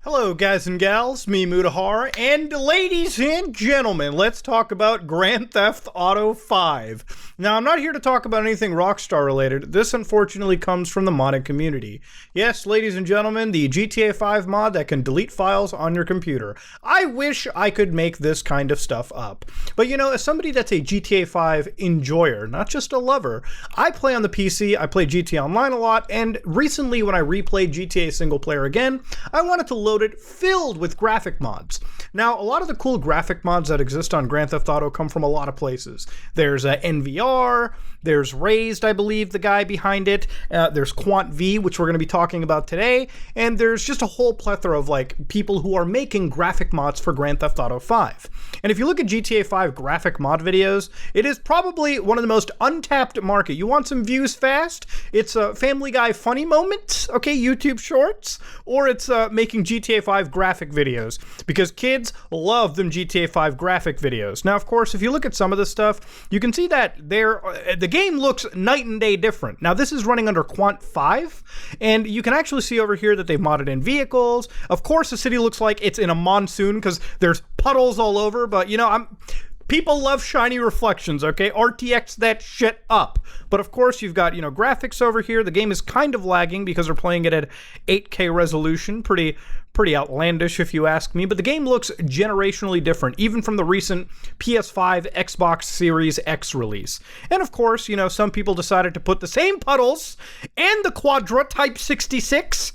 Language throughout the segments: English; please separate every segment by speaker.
Speaker 1: Hello guys and gals, me Mutahar, and ladies and gentlemen, let's talk about Grand Theft Auto 5. Now, I'm not here to talk about anything Rockstar related. This unfortunately comes from the modding community. Yes, ladies and gentlemen, the GTA 5 mod that can delete files on your computer. I wish I could make this kind of stuff up. But you know, as somebody that's a GTA 5 enjoyer, not just a lover, I play on the PC, I play GTA Online a lot, and recently when I replayed GTA single player again, I wanted to load it filled with graphic mods. Now, a lot of the cool graphic mods that exist on Grand Theft Auto come from a lot of places. There's NVR, there's Raised, I believe, the guy behind it, there's Quant V, which we're going to be talking about today, and there's just a whole plethora of people who are making graphic mods for Grand Theft Auto 5. And if you look at GTA 5 graphic mod videos, it is probably one of the most untapped market. You want some views fast? It's a Family Guy funny moment, okay, YouTube Shorts, or it's making GTA 5 graphic videos, because kids love them GTA 5 graphic videos. Now, of course, if you look at some of this stuff, you can see that the game looks night and day different. Now, this is running under Quant 5, and you can actually see over here that they've modded in vehicles. Of course, the city looks like it's in a monsoon because there's puddles all over, but you know, people love shiny reflections, okay? RTX that shit up. But of course, you've got, graphics over here. The game is kind of lagging because they're playing it at 8K resolution. Pretty outlandish if you ask me. But the game looks generationally different, even from the recent PS5, Xbox Series X release. And of course, some people decided to put the same puddles and the Quadra Type 66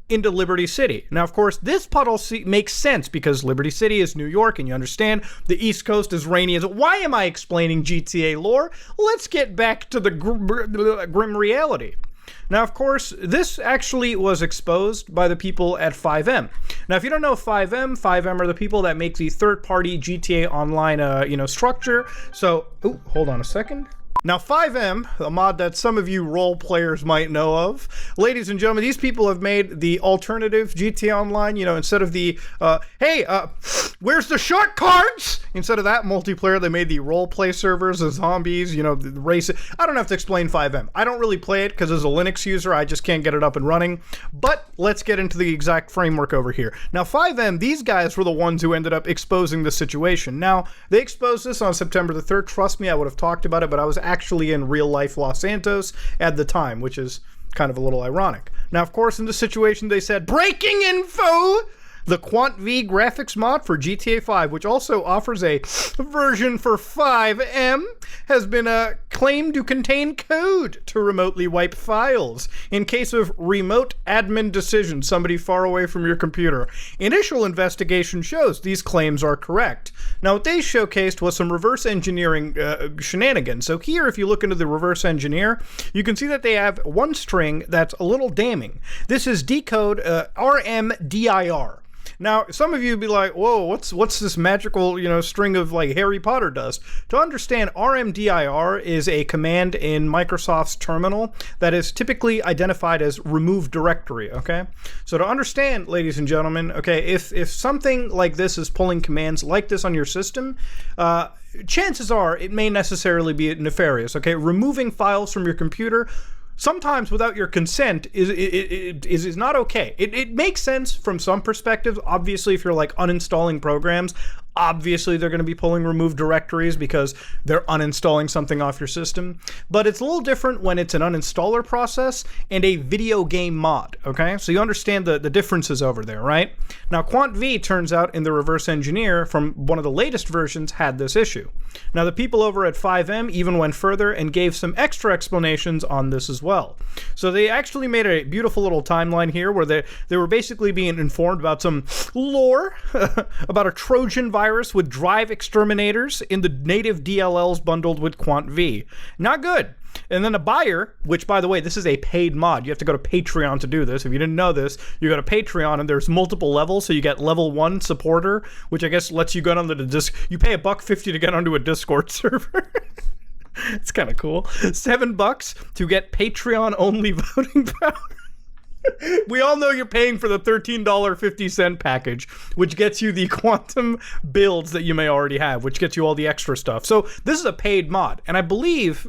Speaker 1: into Liberty City. Now, of course, this puddle makes sense because Liberty City is New York, and you understand the East Coast is rainy. Why am I explaining GTA lore? Let's get back to the grim reality. Now, of course, this actually was exposed by the people at 5M. Now, if you don't know 5M are the people that make the third-party GTA Online, structure. So, hold on a second. Now, 5M, a mod that some of you role players might know of, ladies and gentlemen, these people have made the alternative GTA Online, instead of the, where's the short cards? Instead of that multiplayer, they made the role play servers, the zombies, the race. I don't have to explain 5M. I don't really play it because as a Linux user, I just can't get it up and running. But let's get into the exact framework over here. Now, 5M, these guys were the ones who ended up exposing the situation. Now, they exposed this on September the 3rd. Trust me, I would have talked about it, but I was actually in real life Los Santos at the time, which is kind of a little ironic. Now, of course, in this situation, they said, breaking info! The Quant V graphics mod for GTA 5, which also offers a version for 5M, has been claimed to contain code to remotely wipe files in case of remote admin decision, somebody far away from your computer. Initial investigation shows these claims are correct. Now, what they showcased was some reverse engineering shenanigans. So here, if you look into the reverse engineer, you can see that they have one string that's a little damning. This is decode RMDIR. Now, some of you would be like, whoa, what's this magical, string of Harry Potter dust? To understand, RMDIR is a command in Microsoft's terminal that is typically identified as remove directory, okay? So to understand, ladies and gentlemen, okay, if something like this is pulling commands like this on your system, chances are it may necessarily be nefarious, okay? Removing files from your computer sometimes without your consent is not okay. It makes sense from some perspectives. Obviously, if you're uninstalling programs, obviously they're going to be pulling remove directories because they're uninstalling something off your system. But it's a little different when it's an uninstaller process and a video game mod, okay? So you understand the differences over there, right? Now, Quant V, turns out, in the reverse engineer from one of the latest versions, had this issue. Now, the people over at 5M even went further and gave some extra explanations on this as well. So they actually made a beautiful little timeline here where they were basically being informed about some lore about a Trojan virus with drive exterminators in the native DLLs bundled with Quant V. Not good. And then a buyer, which, by the way, this is a paid mod. You have to go to Patreon to do this. If you didn't know this, you go to Patreon and there's multiple levels. So you get level 1 supporter, which I guess lets you get onto the disc. You pay $1.50 to get onto a Discord server. It's kind of cool. $7 to get Patreon only voting power. We all know you're paying for the $13.50 package, which gets you the quantum builds that you may already have, which gets you all the extra stuff. So this is a paid mod, and I believe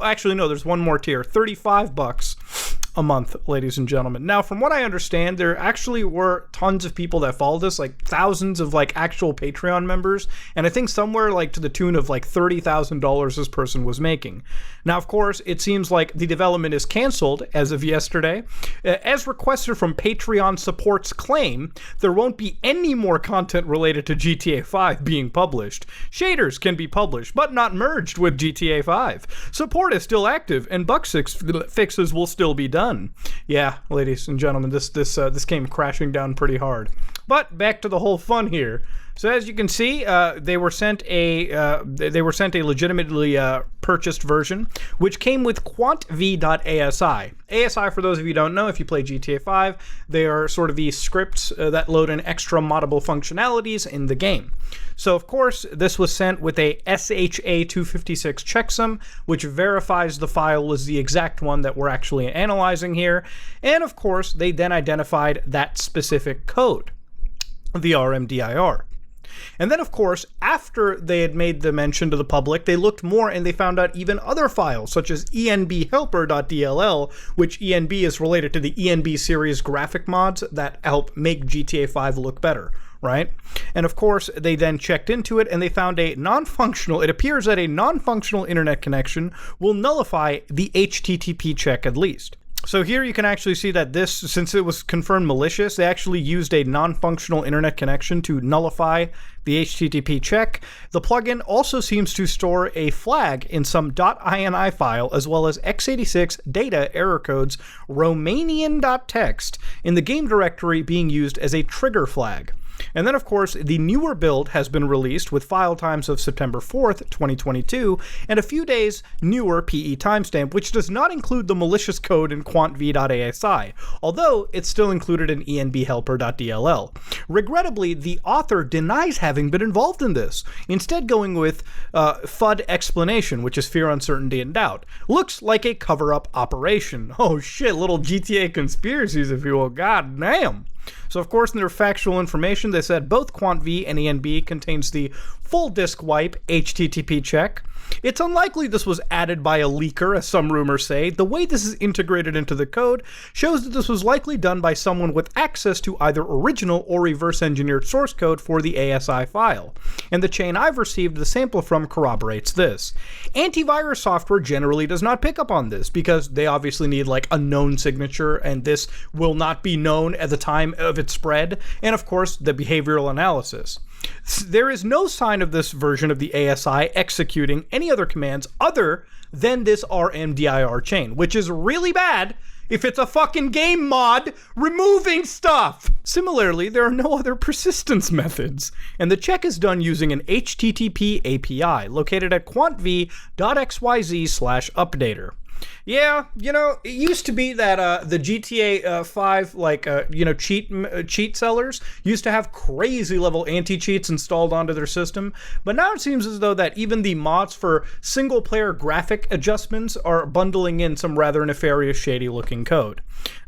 Speaker 1: actually no, there's one more tier, $35 a month, ladies and gentlemen. Now, from what I understand, there actually were tons of people that followed this, like thousands of like actual Patreon members, and I think somewhere like to the tune of like $30,000 this person was making. Now, of course, it seems like the development is canceled as of yesterday. As requested from Patreon support's claim, there won't be any more content related to GTA 5 being published. Shaders can be published, but not merged with GTA 5. Support is still active, and bug fixes will still be done. Yeah, ladies and gentlemen, this came crashing down pretty hard. But back to the whole fun here. So as you can see, they were sent a legitimately purchased version, which came with quantv.asi. ASI, for those of you who don't know, if you play GTA 5, they are sort of these scripts that load in extra moddable functionalities in the game. So of course, this was sent with a SHA-256 checksum, which verifies the file was the exact one that we're actually analyzing here. And of course, they then identified that specific code, the RMDIR. And then, of course, after they had made the mention to the public, they looked more and they found out even other files, such as enbhelper.dll, which ENB is related to the ENB series graphic mods that help make GTA 5 look better, right? And of course, they then checked into it and they found it appears that a non-functional internet connection will nullify the HTTP check at least. So here you can actually see that this, since it was confirmed malicious, they actually used a non-functional internet connection to nullify the HTTP check. The plugin also seems to store a flag in some .ini file, as well as x86 data error codes Romanian.txt in the game directory being used as a trigger flag. And then, of course, the newer build has been released with file times of September 4th, 2022, and a few days newer PE timestamp, which does not include the malicious code in quantv.asi, although it's still included in enbhelper.dll. Regrettably, the author denies having been involved in this, instead going with FUD explanation, which is fear, uncertainty, and doubt. Looks like a cover-up operation. Oh shit, little GTA conspiracies, if you will. God damn. So of course, in their factual information, they said both quantv and enb contains the full disk wipe HTTP check. It's unlikely this was added by a leaker, as some rumors say. The way this is integrated into the code shows that this was likely done by someone with access to either original or reverse engineered source code for the ASI file. And the chain I've received the sample from corroborates this. Antivirus software generally does not pick up on this because they obviously need like a known signature, and this will not be known at the time of its spread, and of course the behavioral analysis. There is no sign of this version of the ASI executing any other commands other than this RMDIR chain, which is really bad if it's a fucking game mod removing stuff. Similarly, there are no other persistence methods, and the check is done using an HTTP API located at quantv.xyz/updater. Yeah, you know, it used to be that the GTA 5, like, cheat sellers used to have crazy level anti-cheats installed onto their system, but now it seems as though that even the mods for single-player graphic adjustments are bundling in some rather nefarious, shady-looking code.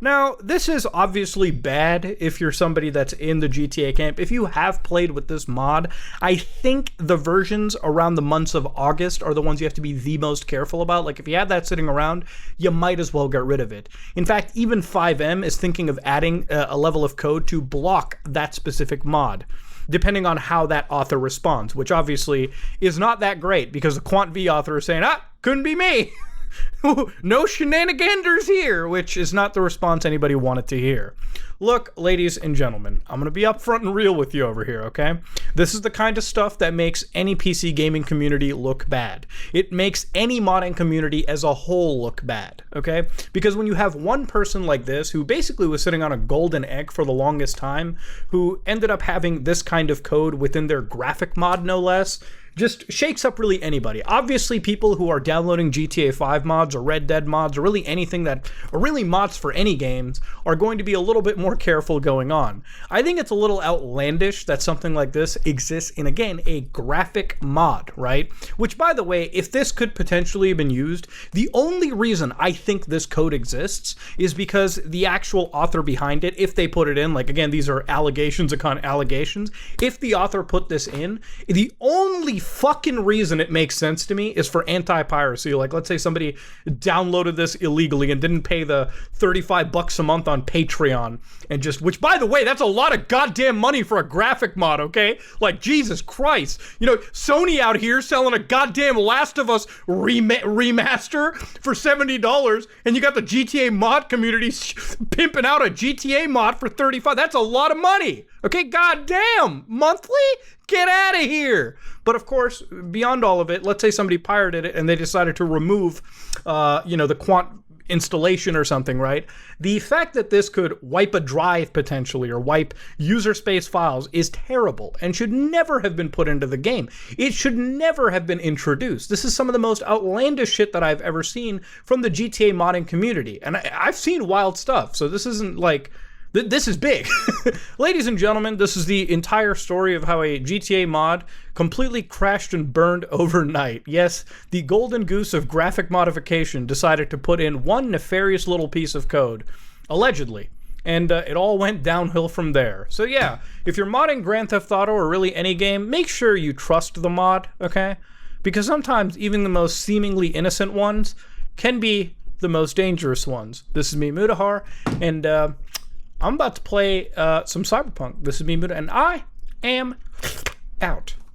Speaker 1: Now, this is obviously bad if you're somebody that's in the GTA camp. If you have played with this mod, I think the versions around the months of August are the ones you have to be the most careful about. Like, if you have that sitting around, you might as well get rid of it. In fact, even 5M is thinking of adding a level of code to block that specific mod, depending on how that author responds, which obviously is not that great because the QuantV author is saying, couldn't be me. No shenanigans here, which is not the response anybody wanted to hear. Look, ladies and gentlemen, I'm going to be upfront and real with you over here, okay? This is the kind of stuff that makes any PC gaming community look bad. It makes any modding community as a whole look bad, okay? Because when you have one person like this, who basically was sitting on a golden egg for the longest time, who ended up having this kind of code within their graphic mod, no less, just shakes up really anybody. Obviously, people who are downloading GTA 5 mods or Red Dead mods or really anything that, or really mods for any games, are going to be a little bit more careful going on. I think it's a little outlandish that something like this exists in, again, a graphic mod, right? Which, by the way, if this could potentially have been used, the only reason I think this code exists is because the actual author behind it, if they put it in, like, again, these are allegations upon allegations, if the author put this in, the only only fucking reason it makes sense to me is for anti-piracy. Like, let's say somebody downloaded this illegally and didn't pay the $35 a month on Patreon and just, which by the way, that's a lot of goddamn money for a graphic mod, okay? Like, Jesus Christ. You know, Sony out here selling a goddamn Last of Us remaster for $70, and you got the GTA mod community pimping out a GTA mod for $35. That's a lot of money. Okay, goddamn, monthly? Get out of here. But of course, beyond all of it, let's say somebody pirated it and they decided to remove, the quant installation or something, right? The fact that this could wipe a drive potentially or wipe user space files is terrible and should never have been put into the game. It should never have been introduced. This is some of the most outlandish shit that I've ever seen from the GTA modding community. And I've seen wild stuff, so this isn't like... This is big. Ladies and gentlemen, this is the entire story of how a GTA mod completely crashed and burned overnight. Yes, the golden goose of graphic modification decided to put in one nefarious little piece of code, allegedly, and it all went downhill from there. So yeah, if you're modding Grand Theft Auto or really any game, make sure you trust the mod, okay? Because sometimes even the most seemingly innocent ones can be the most dangerous ones. This is me, Mutahar, and I'm about to play some Cyberpunk. This is me, Muta, and I am out.